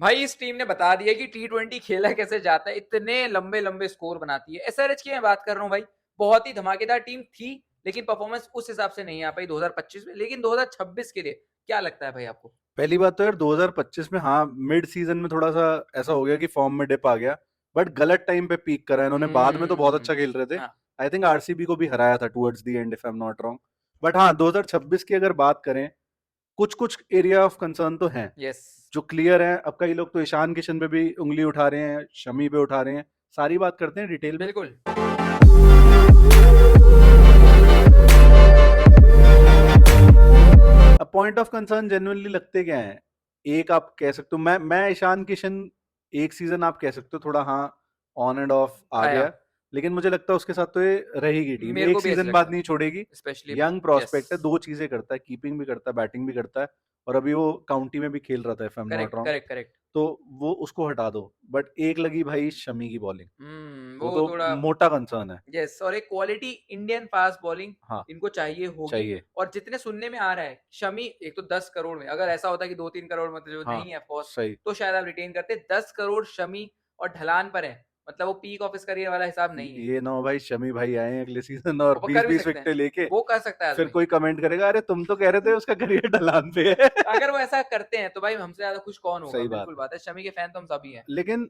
भाई इस टीम ने बता दिया कि T20 खेला कैसे जाता है, इतने लंबे लंबे स्कोर बनाती है। SRH की मैं बात कर रहा हूँ भाई, बहुत ही धमाकेदार टीम थी, लेकिन परफॉर्मेंस उस हिसाब से नहीं आ पाई 2025 में। लेकिन 2026 के लिए क्या लगता है भाई आपको? पहली बात तो यार 2025 में हाँ मिड सीजन में थोड़ा सा ऐसा हो गया कि फॉर्म में डिप आ गया, बट गलत टाइम पे पीक करा इन्होंने। बाद में तो बहुत अच्छा खेल रहे थे। हाँ। आई थिंक आरसीबी को भी हराया था towards the end, if I am not wrong. But हाँ 2026 की अगर बात करें, कुछ कुछ एरिया ऑफ कंसर्न तो हैं यस। जो क्लियर है। अब कई लोग तो ईशान किशन पे भी उंगली उठा रहे हैं, शमी पे उठा रहे हैं। सारी बात करते हैं डिटेल में। बिल्कुल। अब पॉइंट ऑफ कंसर्न जेन्युइनली लगते क्या है? एक आप कह सकते हो, मैं ईशान किशन एक सीजन आप कह सकते हो थोड़ा हाँ ऑन एंड ऑफ आ आया। गया, लेकिन मुझे लगता है उसके साथ तो ये रहेगी टीम, मेरे को एक भी ऐसे सीजन लगता बाद है, नहीं छोड़ेगी। स्पेशली। Young yes. प्रॉस्पेक्ट है, दो चीजें करता है, कीपिंग भी करता है, बैटिंग भी करता है। और अभी वो काउंटी में भी खेल रहा था, if I am not correct wrong. Correct correct. तो वो उसको हटा दो। बट एक लगी भाई शमी की बॉलिंग, वो वो तो थोड़ा। मोटा कंसर्न है। यस, और एक क्वालिटी इंडियन फास्ट बॉलिंग हाँ इनको चाहिए होगी। चाहिए। और जितने सुनने में आ रहा है, शमी एक तो 10 करोड़ में, अगर ऐसा होता कि 2-3 करोड़ मतलब जो हाँ नहीं है ऑफकोर्स, सही। तो शायद आप रिटेन करते। 10 करोड़ शमी और ढलान पर है, मतलब वो पीक ऑफ इस करियर वाला हिसाब नहीं है। ये ना हो भाई शमी भाई आए हैं अगले सीजन और वो बीस कर भी बीस सकते हैं, विकेटें लेके, वो कर सकता है फिर आदमी। कोई कमेंट करेगा अरे तुम तो कह रहे थे उसका करियर ढलान पे है। अगर वो ऐसा करते हैं तो भाई हमसे ज्यादा खुश कौन होगा? सही बात बिल्कुल है। बात है, शमी के फैन तो हम सभी हैं। लेकिन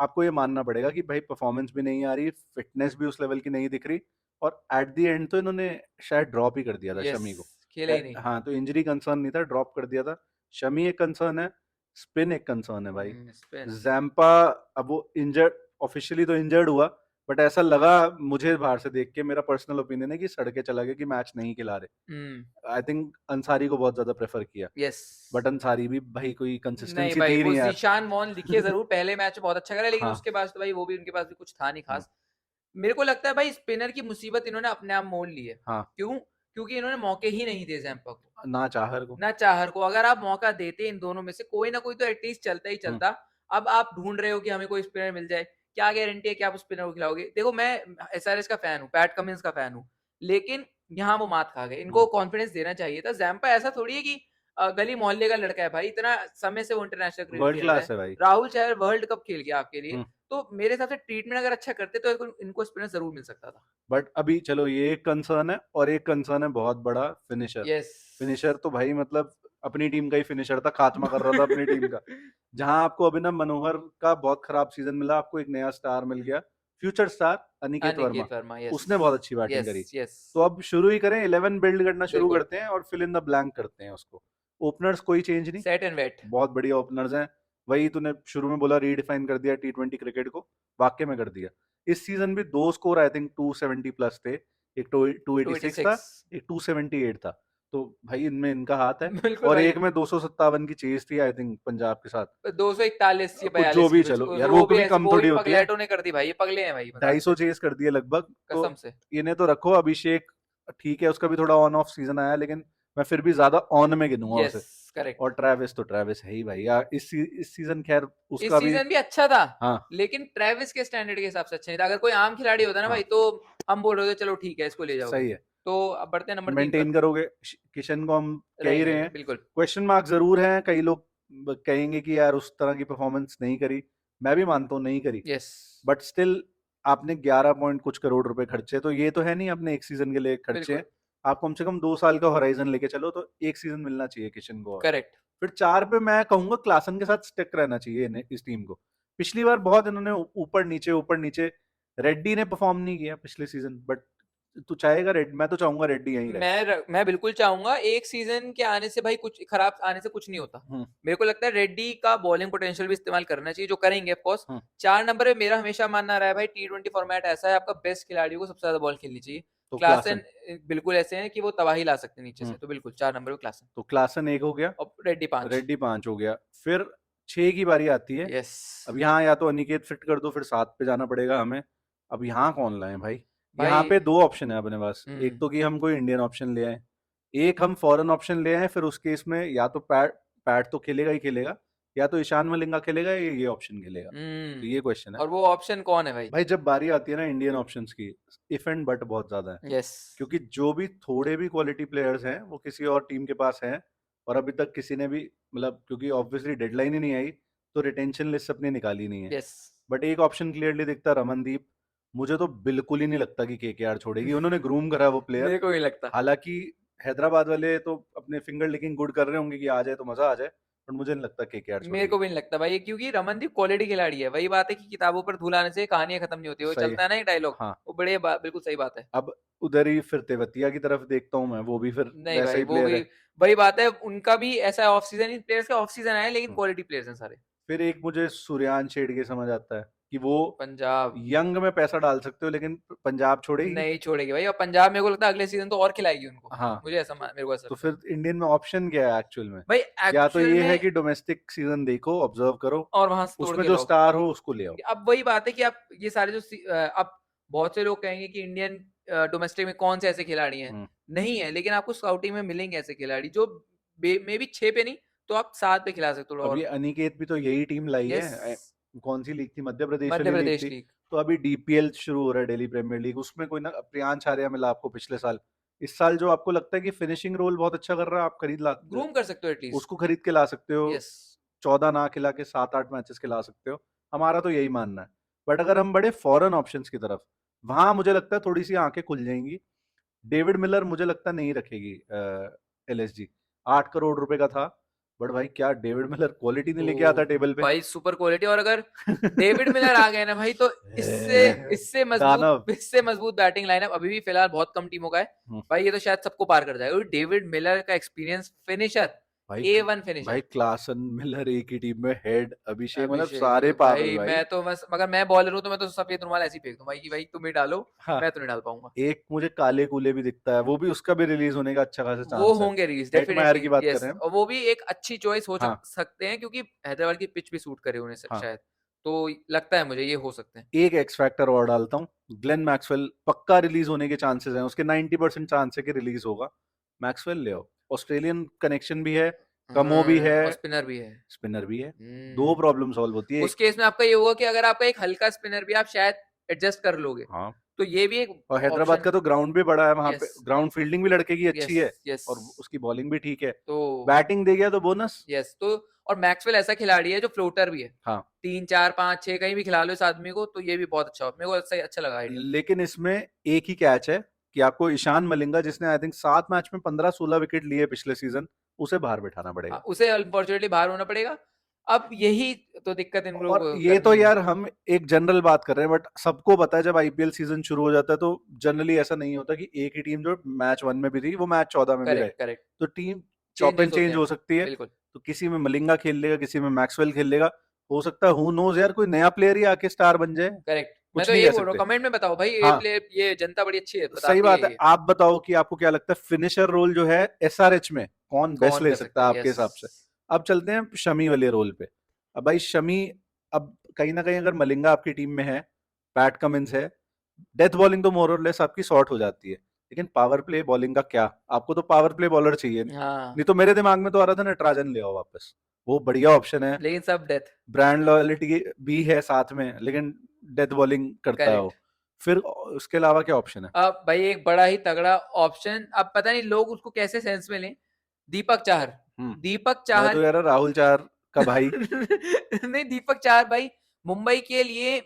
आपको ये मानना पड़ेगा कि भाई परफॉर्मेंस भी नहीं आ रही, फिटनेस भी उस लेवल की नहीं दिख रही। और एट द एंड तो इन्होंने शायद ड्रॉप ही कर दिया था यस। शमी को। खेले ही नहीं। हाँ तो इंजरी कंसर्न नहीं था, ड्रॉप कर दिया था। शमी एक कंसर्न है, स्पिन एक कंसर्न है भाई। स्पिन। जैम्पा, अब वो इंजर्ड, ऑफिशियली तो इंजर्ड हुआ, बट ऐसा लगा मुझे बाहर से देख के, मेरा पर्सनल ओपिनियन है कि सड़के चला गया कि मैच नहीं खिला रहे। हम्म। आई थिंक अंसारी को बहुत ज्यादा प्रेफर किया, यस। बट अंसारी भी भाई कोई नहीं कंसिस्टेंसी भाई, थी वो नहीं यार। जीशान वॉन दिखे जरूर पहले मैच में बहुत अच्छा करा, लेकिन हाँ उसके बाद तो भाई वो भी उनके पास भी कुछ था नहीं हाँ खास। मेरे को लगता है भाई स्पिनर की मुसीबत इन्होंने अपने आप मोल ली है। हाँ। क्यों? क्योंकि इन्होंने मौके ही नहीं दिए जैम्पा को, ना चाहर को। ना चाहर को। अगर आप मौका देते इन दोनों में से कोई ना कोई तो एटलीस्ट चलता ही हम्म। चलता। अब आप ढूंढ रहे हो कि हमें कोई स्पिनर मिल जाए, क्या गारंटी है कि आप उस स्पिनर को खिलाओगे? देखो, मैं एसआरएच का फैन हूँ, पैट कमिंस का फैन हूँ, लेकिन यहाँ वो मात खा गए। इनको हम्म। कॉन्फिडेंस देना चाहिए था। जैम्पा ऐसा थोड़ी है कि गली मोहल्ले का लड़का है भाई, इतना समय से वो इंटरनेशनल क्रिकेट वर्ल्ड खेल रहा है। क्लास है भाई। राहुल चाहे वर्ल्ड कप खेल गया आपके लिए। हम्म। तो मेरे हिसाब से ट्रीटमेंट अगर अच्छा करते तो इनको स्पिनर जरूर मिल सकता था। बट अभी चलो ये एक कंसर्न है, और एक कंसर्न है बहुत बड़ा, फिनिशर। यस। फिनिशर तो भाई मतलब अपनी टीम का ही फिनिशर था, खात्मा कर रहा था अपनी टीम का। जहां आपको अभिनव मनोहर का बहुत खराब सीजन मिला, आपको एक नया स्टार मिल गया, future star Aniket Verma. Aniket Verma. Yes. उसने बहुत अच्छी बैटिंग यस। करी। यस। तो अब शुरू ही करें, 11 बिल्ड करना शुरू बिल्कुल। करते हैं और फिल इन द ब्लैंक करते हैं उसको। ओपनर्स कोई चेंज नहीं, सेट एंड वेट। बहुत बढ़िया ओपनर्स हैं। वही तूने शुरू में बोला, रीडिफाइन कर दिया T20 क्रिकेट को, वाकई में कर दिया। इस सीजन भी दो स्कोर आई थिंक 270 प्लस थे, एक 286 था, 286। एक 278 था। तो भाई इनमें इनका हाथ है। बिल्कुल और भाई। एक में 257 की चेज थी आई थिंक पंजाब के साथ। 241 या कुछ जो 42 भी की चलो यार, वो वो भी कभी ऐसे, कम वो भी थोड़ी होती है। पगलेटों ने कर दी भाई, ये पगले हैं भाई, मजाक 250 से। चेज कर दिए लगभग। तो कसम से। इन्हें तो रखो। अभिषेक ठीक है, उसका भी थोड़ा ऑन ऑफ सीजन आया, लेकिन मैं फिर भी ज्यादा ऑन में गिनूंगा यस। उसे। करेक्ट। और ट्रेविस तो ट्रेविस है ही भाई यार, इस सीजन खैर इस उसका भी। सीजन भी अच्छा था, हाँ लेकिन ट्रेविस के स्टैंडर्ड के हिसाब से अच्छा नहीं था। अगर कोई आम खिलाड़ी होता ना हाँ भाई, तो हम बोल रहे थे चलो ठीक है इसको ले जाओगे। सही है। तो अब बढ़ते हैं नंबर 3 पर। मेंटेन करोगे। किशन को हम कह ही रहेंगे रहे भाई, हैं। बिल्कुल। क्वेश्चन मार्क जरूर हैं, कई लोग कहेंगे कि यार उस तरह की परफॉर्मेंस नहीं करी। मैं भी मानता हूँ नहीं करी, यस। बट स्टिल आपने 11 पॉइंट कुछ करोड़ रुपए खर्चे, तो ये तो है नहीं अपने एक सीजन के लिए खर्चे हैं। बिल्कुल। आप कम से कम 2 साल का होराइजन लेके चलो, तो एक सीजन मिलना चाहिए किशन को। और करेक्ट। फिर 4 पे मैं कहूंगा क्लासन के साथ स्टिक रहना चाहिए इन्हें, इस टीम को। पिछली बार बहुत इन्होंने ऊपर नीचे। रेड्डी ने परफॉर्म नहीं किया पिछले सीजन, बट तू चाहेगा रेड, मैं तो चाहूंगा रेड्डी यहीं रहे। मैं बिल्कुल चाहूंगा, एक सीजन के आने से भाई कुछ खराब आने से कुछ नहीं होता। हम्म। मेरे को लगता है रेड्डी का बॉलिंग पोटेंशियल भी इस्तेमाल करना चाहिए, जो करेंगे ऑफ कोर्स। हम्म। 4 नंबर पे मेरा हमेशा मानना रहा है भाई, T20 फॉर्मेट ऐसा है, आपका बेस्ट खिलाड़ियों को सबसे ज्यादा बॉल खेलनी चाहिए। तो क्लासन क्लासन। बिल्कुल ऐसे हैं कि वो तबाही ला सकते हैं नीचे हम्म। से, तो बिल्कुल 4 नंबर पे क्लासन। तो क्लासन एक हो गया, और रेड्डी 5। रेड्डी 5 हो गया। फिर 6 की बारी आती है। यस। अब यहाँ या तो अनिकेत फिट कर दो, फिर 7 पे जाना पड़ेगा हमें। अब यहाँ कौन लाए भाई? यहाँ भाई। पे दो ऑप्शन है अपने पास, एक तो कि हम कोई इंडियन ऑप्शन ले आए, एक हम फॉरेन ऑप्शन ले आए। फिर उस केस में या तो पैट पैट तो खेलेगा ही खेलेगा, या तो ईशान मलिंगा खेलेगा, या ये ऑप्शन खेलेगा। तो ये क्वेश्चन है। और वो ऑप्शन कौन है भाई? भाई जब बारी आती है ना इंडियन ऑप्शंस की, इफ एंड बट बहुत ज्यादा है। यस। क्योंकि जो भी थोड़े भी क्वालिटी प्लेयर्स हैं वो किसी और टीम के पास हैं, और अभी तक किसी ने भी, मतलब क्योंकि ऑब्वियसली डेडलाइन ही नहीं आई, तो रिटेंशन लिस्ट अपनी निकाली नहीं है। यस बट एक ऑप्शन क्लियरली दिखता है, रमनदीप। मुझे तो बिल्कुल ही नहीं लगता कि केकेआर छोड़ेगी। उन्होंने ग्रूम करा वो प्लेयर। मेरे को नहीं लगता। हालांकि हैदराबाद वाले तो अपने फिंगर लिकिंग गुड कर रहे होंगे कि आ जाए तो मजा आ जाए, पर मुझे नहीं लगता केकेआर मेरे को छोड़ेगी। भी नहीं लगता भाई, क्योंकि रमनदीप क्वालिटी खिलाड़ी है। वही बात है कि किताबों पर धूल आने से कहानियां खत्म नहीं होती। वो सही। चलता है ना एक डायलॉग, हाँ। वो बिल्कुल सही बात है। अब उधर ही फिर तेवतिया की तरफ देखता हूँ मैं, वो भी फिर नहीं वैसा भाई, ही वो प्लेयर भी है। वही बात है, उनका भी ऐसा ऑफ सीजन ही, प्लेयर्स का ऑफ सीजन आया, लेकिन हम्म। क्वालिटी प्लेयर्स हैं सारे। फिर एक मुझे सूर्यान शेडगे समझ आता है कि वो पंजाब यंग में पैसा डाल सकते हो, लेकिन पंजाब छोड़ेगी। नहीं छोड़ेगी भाई, और पंजाब मेरे को लगता है अगले सीजन तो और खिलाएगी उनको। हाँ। मुझे ऐसा मेरे को ऐसा तो लगता है फिर इंडियन में ऑप्शन क्या है एक्चुअल में? भाई, या तो एक्चुअल ये है में। कि डोमेस्टिक सीजन देखो, ऑब्जर्व करो, और वहां से तोड़ उसमें के जो लाओ। स्टार हो उसको ले आओ। अब वही बात है कि आप ये सारे जो अब बहुत से लोग कहेंगे कि इंडियन डोमेस्टिक में कौन से ऐसे खिलाड़ी हैं। हम्म। नहीं है, लेकिन आपको स्काउटिंग में मिलेंगे ऐसे खिलाड़ी जो मे बी 6 पे नहीं तो आप 7 पे खिला सकते हो अब ये और। अनिकेत भी तो यही टीम लाई यस, है। कौन सी लीग थी? मध्य प्रदेश मध्य वाली लीग प्रदेश थी। लीग। तो अभी डीपीएल शुरू हो रहा है, दिल्ली प्रीमियर लीग। उसमें कोई ना प्रियांश आर्या मिला आपको पिछले साल। इस साल जो आपको लगता है कि फिनिशिंग रोल बहुत अच्छा कर रहा है, आप खरीद ला, ग्रूम कर सकते हो एटलीस्ट। उसको खरीद के ला सकते हो। यस। 14 ना खिला के 7-8 मैचेस खिला सकते हो। हमारा तो यही मानना है। बट अगर हम बड़े फॉरेन ऑप्शंस की तरफ, वहां मुझे लगता है थोड़ी सी आंखें खुल जाएंगी। डेविड मिलर मुझे लगता नहीं रखेगी एलएसजी। 8 करोड़ रुपए का था। बट भाई क्या डेविड मिलर क्वालिटी नहीं तो लेके आता टेबल पे। भाई सुपर क्वालिटी, और अगर डेविड मिलर आ गए ना भाई, तो इससे इससे मजबूत दानव। इससे मजबूत बैटिंग लाइनअप अभी भी फिलहाल बहुत कम टीमों का है। हम्म। भाई ये तो शायद सबको पार कर जाएगा, डेविड मिलर का एक्सपीरियंस, फिनिशर, भाई A1 भाई फिनिशर। क्लासन मिलर एक ही टीम में, हेड अभिषेक, मतलब अभिषेक सारे पागल भाई, भाई। मैं तो बस, अगर मैं बॉलर हूं तो मैं तो सफेद रुमाल ऐसे ही फेंक दूं भाई कि भाई तुम ही डालो, हाँ। मैं तो नहीं डाल पाऊंगा। एक मुझे काले कूले भी दिखता है, वो भी उसका भी रिलीज होने का अच्छा खासा वो चांस है। होंगे रिलीज हेटमायर डेफिनेटली, की बात कर यस, रहे हैं हम। और वो भी एक अच्छी चॉइस हो हाँ। सकते हैं, क्योंकि हैदराबाद की पिच भी सूट करे उन्हें हाँ। शायद। तो लगता है मुझे ये हो सकते हैं। एक एक्स फैक्टर और डालता हूँ। ग्लेन मैक्सवेल पक्का रिलीज होने के चांसेस हैं, उसके 90% चांस है कि रिलीज होगा। मैक्सवेल ले आओ। ऑस्ट्रेलियन कनेक्शन भी है, कमो भी है, और स्पिनर भी है। स्पिनर भी है। दो हम्म। प्रॉब्लम सॉल्व होती है उस एक। केस में आपका ये होगा कि अगर आपका एक हल्का स्पिनर भी आप शायद एडजस्ट कर लोगे, हाँ। तो ये भी एक और हैदराबाद ऑप्शन का है। तो ग्राउंड भी बड़ा है वहां पे, यस ग्राउंड फील्डिंग भी लड़के की अच्छी यस है। यस। और उसकी बॉलिंग भी ठीक है। तो बैटिंग दे गया तो बोनस। यस, तो और मैक्सवेल ऐसा खिलाड़ी है जो फ्लोटर भी है। हाँ। 3 4 5 6 कहीं भी खिला लो इस आदमी को, तो ये भी बहुत अच्छा, मेरे को अच्छा लगा आइडिया। लेकिन इसमें एक ही कैच है कि आपको ईशान मलिंगा, जिसने आई थिंक 7 मैच में 15-16 विकेट लिए पिछले सीजन, उसे बाहर बिठाना पड़ेगा। उसे अनफॉर्चुनेटली बाहर होना पड़ेगा। अब यही तो दिक्कत इन लोगों और को ये तो करनी है। यार हम एक जनरल बात कर रहे हैं, बट सबको पता है जब आईपीएल सीजन शुरू हो जाता है तो जनरली ऐसा नहीं होता कि एक ही टीम जो मैच 1 में भी थी वो मैच 14 में भी रहे। Correct correct. तो टीम चॉप एंड चेंजेस होते चेंज हैं। हो सकती है। बिल्कुल। तो किसी में मलिंगा खेल लेगा, किसी में मैक्सवेल खेल लेगा। हो सकता है, हु नोज यार, कोई नया प्लेयर ही आके स्टार बन जाए। करेक्ट, मैं कुछ तो नहीं यही कह बोल रहा हूँ, सकते। कमेंट में बताओ भाई, ये हाँ। प्लेयर, ये जनता बड़ी अच्छी है, सही बताती बात है है। ये। आप बताओ कि आपको क्या लगता है फिनिशर रोल जो है एसआरएच में कौन बेस्ट कौन ले कर सकता सकता है है, आपके यस। हिसाब से? अब चलते हैं शमी वाले रोल पे। अब भाई शमी, अब कहीं ना कहीं अगर मलिंगा आपकी टीम में है, पैट कमिंस है, डेथ बॉलिंग तो मोर और लेस आपकी सॉर्ट हो जाती है। लेकिन पावर प्ले बॉलिंग का क्या? आपको तो पावर प्ले बॉलर चाहिए। हाँ, नहीं तो मेरे दिमाग में तो आ रहा था नटराजन ले आओ वापस, वो बढ़िया ऑप्शन है। लेकिन सब डेथ। ब्रांड लॉयलिटी भी है साथ में, लेकिन डेथ बॉलिंग करता है करेक्ट। वो। फिर उसके अलावा क्या ऑप्शन है? अब भाई एक बड़ा ही तगड़ा ऑप्शन, अब पता नहीं लोग उसको कैसे सेंस में लें, दीपक चाहर। दीपक मैं तो चाहर यार राहुल चार का भाई। नहीं, दीपक चाहर भाई मुंबई के लिए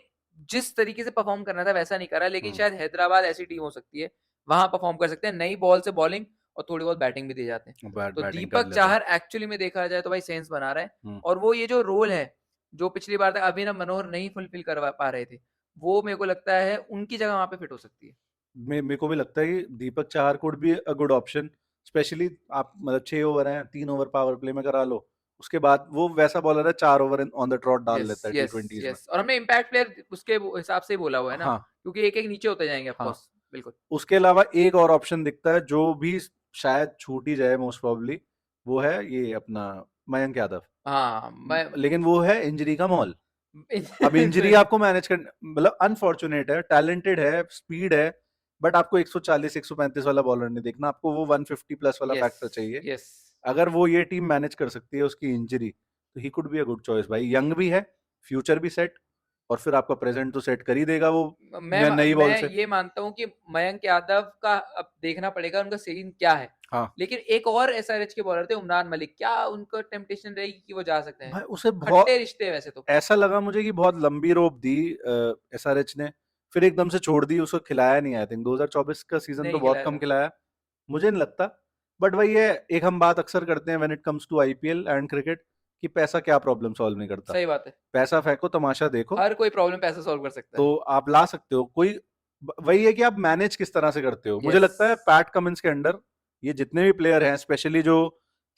जिस तरीके से परफॉर्म करना था वैसा नहीं करा, लेकिन शायद हैदराबाद ऐसी टीम हो सकती है, वहां परफॉर्म कर सकते हैं, नई बॉल से बॉलिंग और थोड़ी बहुत बैटिंग भी दे जाते हैं। तो बैटिंग कर दीपक लेता है। चाहर एक्चुअली में देखा जाए तो भाई सेंस बना रहा है, हम्म। और वो ये जो रोल है जो पिछली बार तक अभिनव मनोहर नहीं फुलफिल कर पा रहे थे, वो मेरे को लगता है उनकी जगह वहां पे फिट हो सकती है। मेरे को भी लगता है कि दीपक चाहर कुड भी अ गुड ऑप्शन। स्पेशली आप मतलब 6 ओवर हैं, 3 ओवर पावर प्ले में करा लो। उसके बाद वो वैसा बॉलर है, 4 ओवर ऑन द ट्रॉट डाल यस लेता है टी यस ट्वेंटीज में। यस, और हमने इम्पैक्ट प्लेयर उसके हिसाब से ही बोला हुआ है ना, हाँ। क्योंकि एक एक नीचे होते जाएंगे ऑफ हाँ। कोर्स। बिल्कुल। उसके अलावा एक और ऑप्शन दिखता है जो भी शायद छूट ही जाए मोस्ट प्रोबेबली, वो है ये अपना मयंक यादव। हाँ मैं लेकिन वो है इंजरी का माहौल। अब इंजरी आपको मैनेज कर, मतलब अनफॉर्चुनेट है, टैलेंटेड है, स्पीड है, बट आपको 140 135 वाला बॉलर नहीं देखना, आपको वो 150 प्लस वाला यस फैक्टर चाहिए। यस। अगर वो ये टीम मैनेज कर सकती है उसकी इंजरी, तो he could be a good choice भाई। यंग भी है, फ्यूचर भी सेट, और फिर आपका प्रेजेंट तो सेट कर ही देगा वो मैं नई बॉल मैं से। ये मानता हूँ कि मयंक यादव का अब देखना पड़ेगा उनका सीन क्या है। हाँ लेकिन एक और एसआरएच के बॉलर थे उमरान मलिक, क्या उनको टेम्पटेशन रहेगी कि वो जा सकते हैं? भाई उसे बहुत खट्टे रिश्ते वैसे तो। ऐसा लगा मुझे कि बहुत लंबी रोप दी एसआरएच ने, फिर एकदम से छोड़ दी, उसको खिलाया नहीं। आई थिंक 2024 का सीजन तो नहीं बहुत खिलाया कम था। खिलाया, मुझे नहीं लगता। बट वही है, एक हम बात अक्सर करते हैं when it comes to IPL and cricket, कि पैसा क्या प्रॉब्लम सॉल्व नहीं करता। सही बात है। पैसा फेंको, तमाशा देखो, हर कोई प्रॉब्लम पैसे सॉल्व कर सकता तो है। आप ला सकते हो। कोई वही है कि आप मैनेज किस तरह से करते हो। मुझे यस। लगता है पैट कमिंस के अंडर ये जितने भी प्लेयर हैं, स्पेशली जो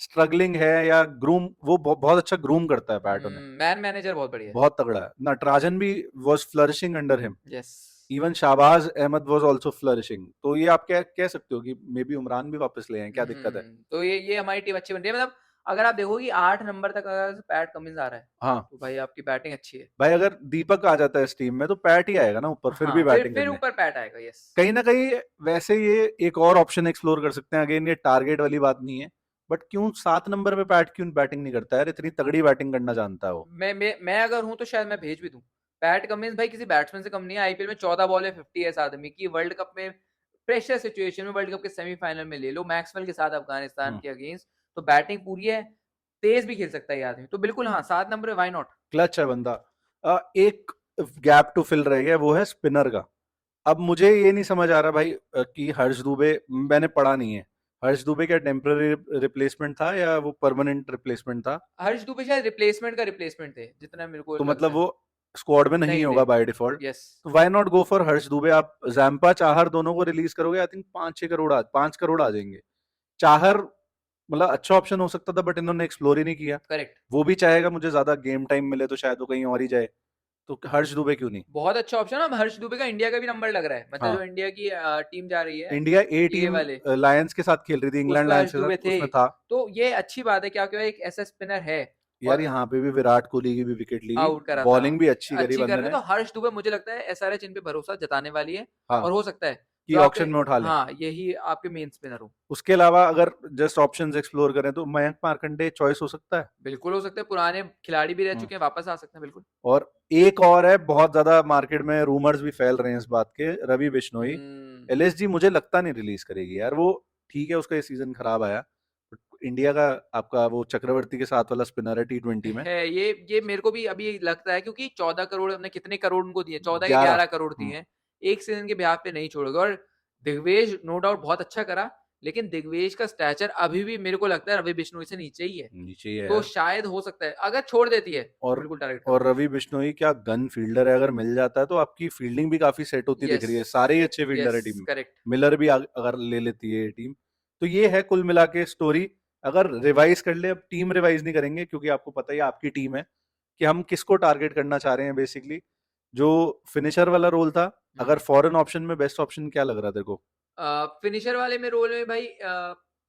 स्ट्रगलिंग है या ग्रूम, वो बहुत अच्छा ग्रूम करता है पैट उन्हें, मैन मैनेजर बहुत बढ़िया है। बहुत तगड़ा है। नटराजन भी was flourishing under him, yes. Even Shahbaz Ahmed was also flourishing. तो ये आप क्या कह सकते हो कि मे बी उमरान भी वापस ले आए, क्या दिक्कत है? तो ये हमारी टीम अच्छी बन रही है, मतलब अगर आप देखो कि 8 नंबर तक अगर पैट कमिंस आ रहा है, हाँ तो भाई आपकी बैटिंग अच्छी है। भाई, अगर दीपक आ जाता है इस टीम में तो पैट ही आएगा ना ऊपर, फिर भी हाँ, बैटिंग फिर करने। ऊपर पैट आएगा। यस। कहीं ना कहीं वैसे ये एक और ऑप्शन एक्सप्लोर कर सकते हैं। अगेन ये टारगेट वाली बात नहीं है, बट क्यों 7 नंबर पे पैट क्यों बैटिंग नहीं करता है यार? इतनी तगड़ी बैटिंग करना जानता है वो। मैं अगर हूं तो शायद मैं भेज भी दूं। पैट कमिंस भाई किसी बैट्समैन से कम नहीं है। आईपीएल में 14 बॉल है 50 है इस आदमी की। वर्ल्ड कप में प्रेशर सिचुएशन में, वर्ल्ड कप के सेमीफाइनल में ले लो मैक्सवेल के साथ अफगानिस्तान हम्म, के अगेंस्ट, तो बैटिंग पूरी है, तेज भी खेल सकता है ये आदमी। तो बिल्कुल हाँ, 7 नंबर व्हाई नॉट। क्लच है बंदा। एक गैप टू फिल रह गया, वो है स्पिनर का। अब मुझे ये नहीं समझ आ रहा भाई कि हर्ष दुबे, मैंने पढ़ा नहीं है, हर्ष दुबे क्या टेम्पररी रिप्लेसमेंट था या वो परमानेंट रिप्लेसमेंट था? हर्ष दुबे शायद रिप्लेसमेंट का रिप्लेसमेंट थे, जितना मेरे को तो लगता मतलब है। वो स्क्वाड में नहीं नहीं थे। होगा बाय डिफॉल्ट। यस। तो व्हाई नॉट गो फॉर हर्ष दुबे? आप जैम्पा चाहर दोनों को रिलीज करोगे, आई थिंक 5-6 करोड़ 5 करोड़ आ जाएंगे। चाहर मतलब अच्छा ऑप्शन हो सकता था, बट इन्होंने एक्सप्लोर ही नहीं किया। करेक्ट। वो भी चाहेगा मुझे ज्यादा गेम टाइम मिले, तो शायद वो कहीं और ही जाए। तो हर्ष दुबे क्यों नहीं? बहुत अच्छा ऑप्शन है। अब हर्ष दुबे का इंडिया का भी नंबर लग रहा है, मतलब हाँ, जो इंडिया की टीम जा रही है, इंडिया ए ये टीम वाले, लायंस के साथ खेल रही थी, इंग्लैंड उसमें लायंस हर्ष के दुबे साथ, थे। उसमें था। तो ये अच्छी बात है, क्या क्या एक ऐसा स्पिनर है। यार और यहाँ पे भी विराट कोहली की भी विकेट ली, आउट करा था। बॉलिंग भी अच्छी करी अच्छी कर बंदे रहे हैं, ने। तो हर्ष दुबे मुझे लगता है एसआरएच इन पे भरोसा जताने वाली है। हाँ, और हो सकता है कि जो आपके, ऑक्शन में उठा लें। हाँ, यही आपके मेन स्पिनर हो। उसके अलावा अगर जस्ट ऑप्शंस एक्सप्लोर करें तो मयंक मार्कंडे चॉइस हो सकता है। बिल्कुल हो सकता है, पुराने खिलाड़ी भी रह हम्म। चुके हैं, वापस आ सकते हैं बिल्कुल। और एक और है, बहुत ज्यादा मार्केट में रूमर्स भी फैल रहे हैं इस बात के, रवि बिश्नोई। हम्म, एलएसजी मुझे लगता नहीं रिलीज करेगी यार वो। ठीक है, उसका ये सीजन खराब आया, इंडिया का आपका वो चक्रवर्ती के साथ वाला स्पिनर है T20 में। है ये मेरे को भी अभी लगता है, क्योंकि 14 करोड़ हमने कितने करोड़ उनको दिए, 14 के 11। 11 करोड़ दिए हैं एक सीजन के ब्याह पे, नहीं छोड़ोगे। और दिग्वेश नो डाउट बहुत अच्छा करा, लेकिन दिग्वेश का स्टैचर अभी भी मेरे को लगता है रवि बिश्नोई से नीचे ही है। नीचे ही है तो यार। शायद हो सकता है अगर छोड़ देती है तो और बिल्कुल टारगेट और करूंगा। रवि बिश्नोई क्या गन फील्डर है, अगर मिल जाता है तो आपकी फील्डिंग भी काफी सेट होती दिख यस। रही है। सारे ही अच्छे फील्डर है यस। टीम में। करेक्ट। मिलर भी अगर ले लेती है टीम, तो ये है कुल मिला के स्टोरी। अगर रिवाइज कर ले, अब टीम रिवाइज नहीं करेंगे क्योंकि आपको पता ही है आपकी टीम है कि हम किसको टारगेट करना चाह रहे हैं बेसिकली। जो फिनिशर वाला रोल था, अगर फॉरेन ऑप्शन में बेस्ट ऑप्शन क्या लग रहा है तेरे को? फिनिशर वाले में रोल में भाई,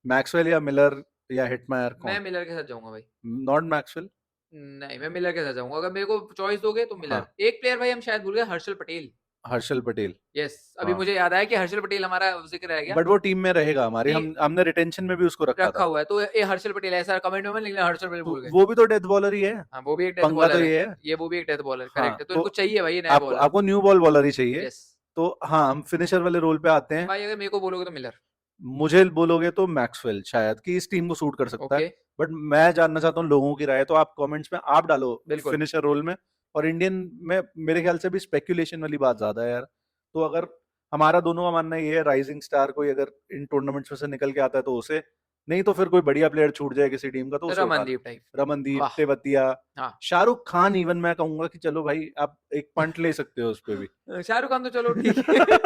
मैक्सवेल या मिलर या हिटमायर, मैं कौन? मिलर के साथ जाऊंगा भाई। Not Maxwell. नहीं, मैं मिलर के साथ जाऊंगा। अगर मेरे को चॉइस दोगे तो मिलर। हाँ, एक प्लेयर भाई हम शायद भूल गए, हर्षल पटेल। हर्षल पटेल। यस, अभी हाँ, मुझे याद आया कि हर्षल पटेल हमारा जिक्र रह गया बट वो टीम में रहेगा हमारी, कि हमने रिटेंशन में भी उसको रखा रखा था। हुआ है। तो ये हर्षल पटेल, ऐसा कमेंट में मत लिखना हर्षल पटेल तो भूल गए। वो भी तो डेथ बॉलर ही है। हाँ, वो भी एक डेथ पंगा तो बॉलर है। ये है। ये वो भी एक डेथ बॉलर, हाँ, करेक्ट है। तो तो इनको चाहिए भाई ये नया आपको बॉलर। आपको न्यू बॉल बॉलर ही चाहिए। यस। तो हाँ, हम फिनिशर वाले रोल पे आते हैं। भाई अगर मेरे को बोलोगे तो मिलर। मुझे बोलोगे तो मैक्सवेल शायद कि इस टीम को सूट कर सकता है। ओके। बट मैं जानना चाहता हूँ लोगों की राय, तो आप कमेंट्स में आप डालो बिल्कुल। फिनिशर रोल में। और इंडियन में मेरे ख्याल से भी स्पेकुलेशन वाली बात ज्यादा है यार। तो अगर हमारा दोनों का मानना ये है, राइजिंग स्टार कोई अगर इन टूर्नामेंट्स में से निकल के आता है तो उसे, नहीं तो फिर कोई बढ़िया प्लेयर छूट जाए किसी टीम का तो उसे उठा रमनदीप टाइप। ले। रमनदीप, वाह। तेवतिया, हाँ। शाहरुख खान। इवन मैं कहूंगा कि चलो भाई आप एक पंट ले सकते हो उस पे भी। शाहरुख खान तो चलो ठीक है।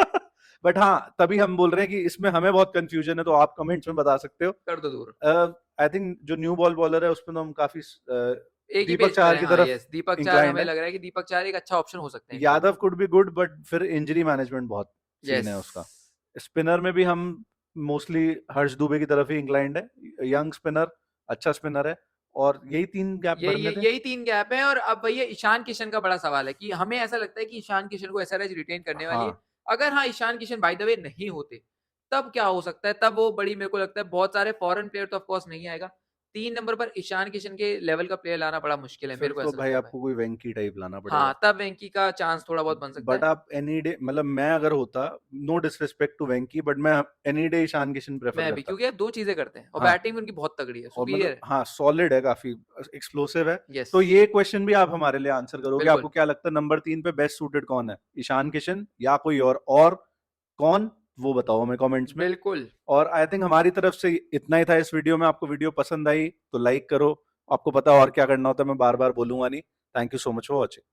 बट हाँ, तभी हम बोल रहे हैं कि इसमें हमें बहुत कंफ्यूजन है, तो आप कमेंट्स में बता सकते हो। कर दो दूर। आई थिंक जो न्यू बॉल बॉलर है उसमें तो हम काफी एक ही दीपक पेज पर चाहर है, की हाँ। तरफ यस, दीपक चार इंक्लाइंड हमें है। लग रहा है कि दीपक चार एक अच्छा ऑप्शन हो सकते हैं इनके लिए। Yadav could be good, but फिर इंजरी मैनेजमेंट बहुत सीन यस। है उसका। स्पिनर में भी हम मोस्टली हर्ष दुबे की तरफ ही इंक्लाइंड है, यंग स्पिनर, अच्छा स्पिनर है। और यही 3 गैप भरने थे। यही 3 गैप हैं। और अब भैया ईशान किशन का बड़ा सवाल है कि हमें ऐसा लगता है कि ईशान किशन को एसआरएच रिटेन करने वाली है। हाँ, अगर हाँ, Ishan Kishan by the way नहीं होते, तब क्या हो सकता है? तब वो बड़ी, मेरे को लगता है बहुत सारे फॉरेन प्लेयर तो ऑफ कोर्स नहीं आएगा। 3 नंबर पर ईशान किशन के लेवल का प्लेयर लाना बड़ा मुश्किल है, फिर मेरे को तो ऐसा भाई लगता है भाई। आपको कोई वेंकी टाइप लाना पड़ेगा। हाँ, तब वेंकी का चांस थोड़ा बहुत बन सकता बट है। आप एनी डे, मतलब मैं अगर होता, no disrespect to Venky, but मैं any day Ishan Kishan prefer मैं भी, करता। क्योंकि यार 2 चीज़ें करते हैं और हाँ, बैटिंग भी उनकी बहुत तगड़ी है, और सुपीरियर मतलब है। हाँ, सॉलिड है, काफी एक्सप्लोसिव है। यस, तो ये क्वेश्चन भी आप हमारे लिए आंसर करोगे, बिल्कुल, आपको क्या लगता है नंबर 3 पे बेस्ट सूटेड कौन है, ईशान किशन या कोई और कौन, वो बताओ हमें कमेंट्स में। बिल्कुल। और आई थिंक हमारी तरफ से इतना ही था इस वीडियो में। आपको वीडियो पसंद आई तो लाइक करो, आपको पता है और क्या करना होता है, मैं बार बार बोलूंगा नहीं। Thank you so much for watching.